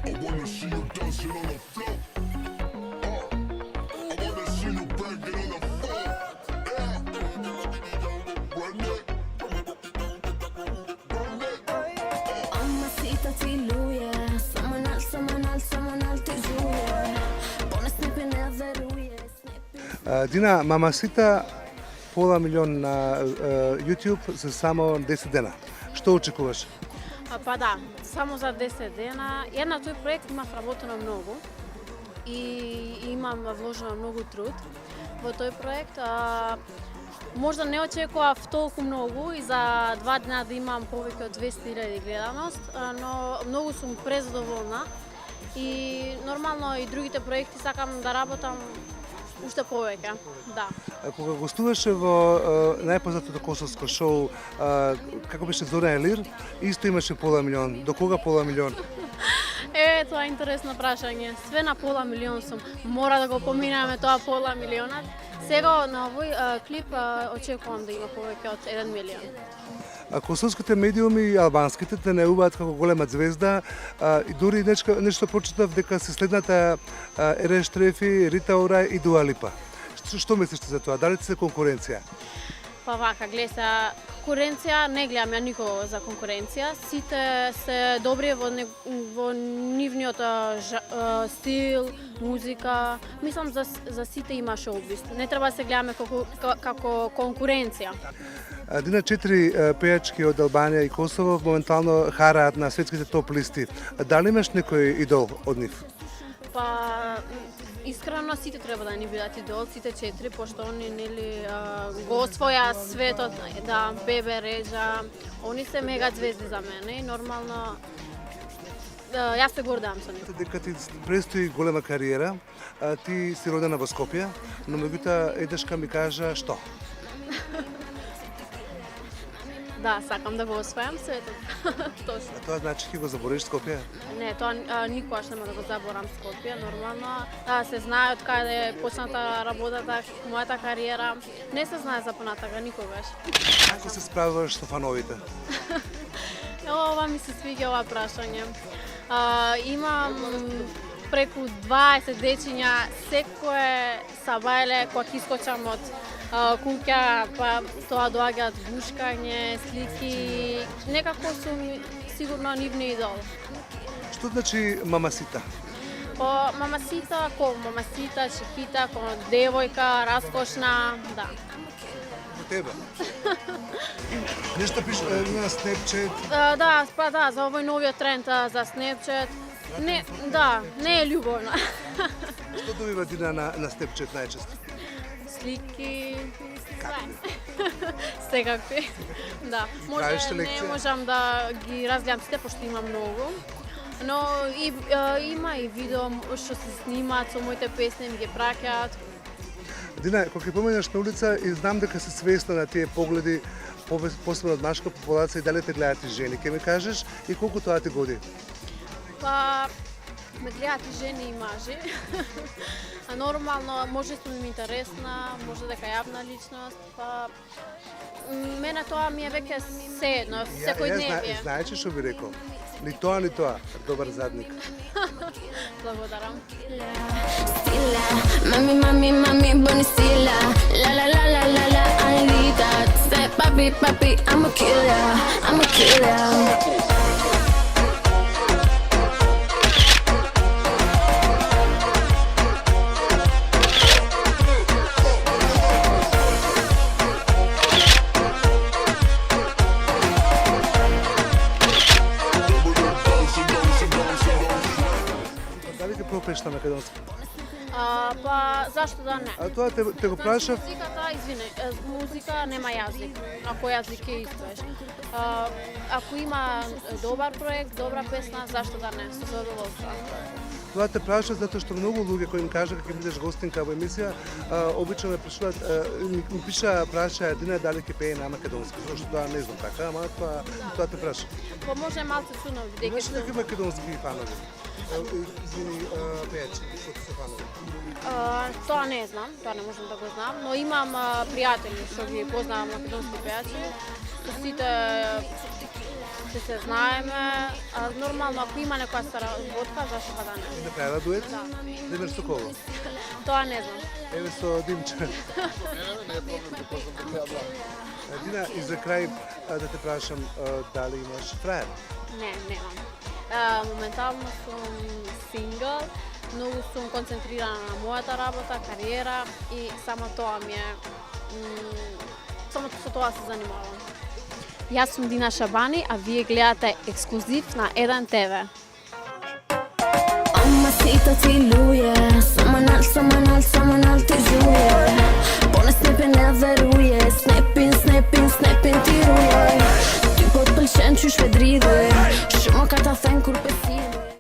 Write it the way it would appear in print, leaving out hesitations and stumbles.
I wanna see you dancing on the floor. I wanna see you breaking on the floor. Run it. Run it. Mamacita tiluje, someone else is you. Bonus snipping everywhere. Dina, Mamacita pola милион на YouTube за само 10 дена. Што очекуваш? Па да, само за 10 дена. На тој проект имав работено многу и имам вложено многу труд во тој проект. Можда не очекував толку многу и за 2 дена да имам повеќе од 200.000 гледаност, но многу сум презадоволна и нормално и другите проекти сакам да работам уште повеќе. Да. Кога гостуваше во најпознатото косовско шоу, како беше Зоран Елир, исто имаше пола милион. До кога пола милион? Тоа е интересно прашање. Све на пола милион сум. Мора да го поминеме тоа пола милионат. Сега на овој клип очекувам да има повеќе од 1 милион. Косовските медиуми и албанските те најуваат како голема звезда и дури нешто прочитав дека се следната Ереш Трефи, Рита Ора и Дуа Липа. Што мислиш за тоа? Дали се конкуренција? Па вака, гледа се, конкуренција, не гледам ја никого за конкуренција. Сите се добри во нивниот стил, музика. Мислам за сите има шоу-биз. Не треба да се гледаме како конкуренција. Дина 4 пејачки од Албанија и Косово моментално хараат на светските топ листи. Дали имаш некој идол од нив? Па искрено сите треба да ни бидат идол, сите 4, пошто они нели го освоја светот, да, Бебе, Реджа, они се мега звезди за мене и нормално јас се гордам со нив. Дека ти престои голема кариера, ти си родена во Скопје, но меѓутоа еднашка ми кажа што? Да, сакам да го освојам светот. Точно. А тоа значи ќе го заборавиш Скопје? Не, тоа никогаш нема да го заборам Скопје, нормално. Се знае од каде почната работата, мојата кариера. Не се знае за понатака никогаш. Како се справуваш со фановите? Ова ми се свиѓа ова прашање. Имам преку 20 дечиња секое сабајле кога ќе искочам од куќа, па тоа доаѓаат гушкање, слики, некако сум сигурно нивни идол. Што значи Мамасита? Мамасита, ко Мамасита, Чикита, ко девојка, раскошна, да. Во тебе? Нешто пише на Snapchat? Да, па да, за овој новиот тренд за Snapchat. Не, да, не е љубовна. Што добива Дина на Snapchat најчесто? Слики, секакви. Да, Правиш може не лекција? можам да ги разгледам сите, пошто има многу. Но има и видео што се снимаат со моите песни, ми ги праќаат. Дина, кога ќе поменеш на улица и знам дека си свесна на тие погледи, посебно од машка популација и дали те гледат и жени, ќе ми кажеш и колку тоа ти годи? Па ме гледат и жени и мажи. Нормално, може сум им интересна, може дека јавна личност, па мене тоа ми е веќе седно, секојдневие. Знаеш што би рекол? Ни тоа, ни тоа. Добар задник. Благодарам. Mami, bonestila. La, Anita. Say, papi, I'm a killer. Дали ќе пропееш на македонски? Па зашто да не? А тоа те го прашав. Музика нема јазик. На кој јазик ќе испееш? Ако има добар проект, добра песна, зашто да не? Со задоволство. Тоа те прашав затоа што многу луѓе кои ми кажа дека ќе бидеш гостинка во емисија, обично ме прашуваат, ми прашаа Дина дали ќе пее на македонски, зашто тоа не знам така, ама тоа те прашав. Па може малце чудно бидејќи Имаш некои македонски фанови? Извини, пејачи, што се фанови? Тоа не знам, тоа не можам да го знам, но имам пријатели што ги познавам македонски пејачи. Со сите Ще се знаеме, нормално ако има некоја сработка, зашто па да не. Да правила дует? Да. Пример со кого? Тоа не знам. Еве со Димче. Дина, и за крај да те прашам дали имаш фраер? Не, немам. Моментално сум сингл, многу сум концентрирана на мојата работа, кариера и само тоа ми е, само со тоа се занимавам. Јас сум Дина Шабани, а вие гледате ексклузив на 1 ТВ. Mamacita, te luya.